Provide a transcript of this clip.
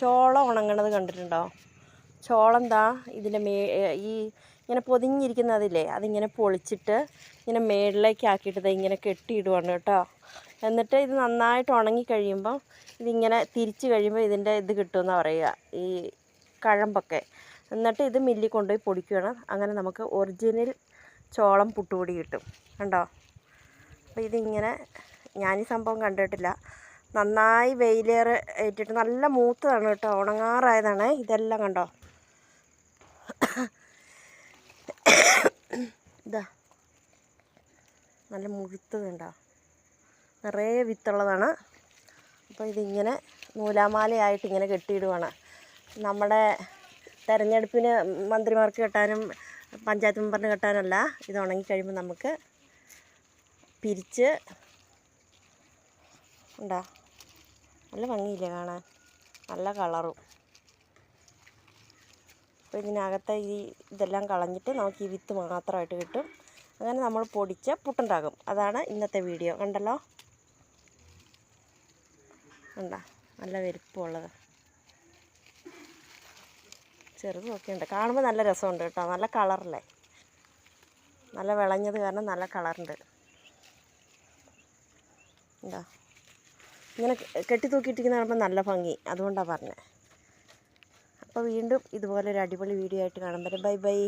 ചോളം ഉണങ്ങണത് കണ്ടിട്ടുണ്ടോ? ചോളം ദാ ഇതിൻ്റെ ഈ ഇങ്ങനെ പൊതിഞ്ഞിരിക്കുന്നതില്ലേ, അതിങ്ങനെ പൊളിച്ചിട്ട് ഇങ്ങനെ മേളിലേക്ക് ആക്കിയിട്ട് ഇങ്ങനെ കെട്ടിയിടുവാണ് കേട്ടോ. എന്നിട്ട് ഇത് നന്നായിട്ട് ഉണങ്ങിക്കഴിയുമ്പോൾ ഇതിങ്ങനെ തിരിച്ച് കഴിയുമ്പോൾ ഇതിൻ്റെ ഇത് കിട്ടുമെന്നാണ് പറയുക, ഈ കഴമ്പൊക്കെ. എന്നിട്ട് ഇത് മില്ലിൽ കൊണ്ടുപോയി പൊടിക്കുകയാണ്. അങ്ങനെ നമുക്ക് ഒറിജിനൽ ചോളം പുട്ടുപൊടി കിട്ടും കണ്ടോ. അപ്പോൾ ഇതിങ്ങനെ ഞാനീ സംഭവം കണ്ടിട്ടില്ല. നന്നായി വെയിലേറെ ഏറ്റിട്ട് നല്ല മൂത്തതാണ് കേട്ടോ, ഉണങ്ങാറായതാണ് ഇതെല്ലാം കണ്ടോ. ഇതാ നല്ല മുഴുത്തതുണ്ടോ, നിറയെ വിത്തുള്ളതാണ്. അപ്പോൾ ഇതിങ്ങനെ നൂലാമാലയായിട്ട് ഇങ്ങനെ കെട്ടിയിടുവാണ്. നമ്മുടെ തെരഞ്ഞെടുപ്പിന് മന്ത്രിമാർക്ക് കെട്ടാനും പഞ്ചായത്ത് മെമ്പറിന് കെട്ടാനല്ല, ഇത് ഉണങ്ങിക്കഴിയുമ്പോൾ നമുക്ക് പിരിച്ച് ഉണ്ടോ. നല്ല ഭംഗിയില്ലേ കാണാൻ, നല്ല കളറും. അപ്പോൾ ഇതിനകത്തെ ഇതെല്ലാം കളഞ്ഞിട്ട് നമുക്ക് ഈ വിത്ത് മാത്രമായിട്ട് കിട്ടും. അങ്ങനെ നമ്മൾ പൊടിച്ച് പുട്ടുണ്ടാകും. അതാണ് ഇന്നത്തെ വീഡിയോ. കണ്ടല്ലോ, ഉണ്ടോ നല്ല വലിപ്പമുള്ളത്, ചെറുതുമൊക്കെ ഉണ്ട്. കാണുമ്പോൾ നല്ല രസമുണ്ട് കേട്ടോ, നല്ല കളറല്ലേ, നല്ല വിളഞ്ഞത് കാരണം നല്ല കളറുണ്ട്. എന്താ ഇങ്ങനെ കെട്ടി തൂക്കിയിട്ടിരിക്കുന്ന കാണുമ്പോൾ നല്ല ഭംഗി, അതുകൊണ്ടാണ് പറഞ്ഞത്. അപ്പോൾ വീണ്ടും ഇതുപോലൊരു അടിപൊളി വീഡിയോ ആയിട്ട് കാണുമ്പോൾ ബൈ ബൈ.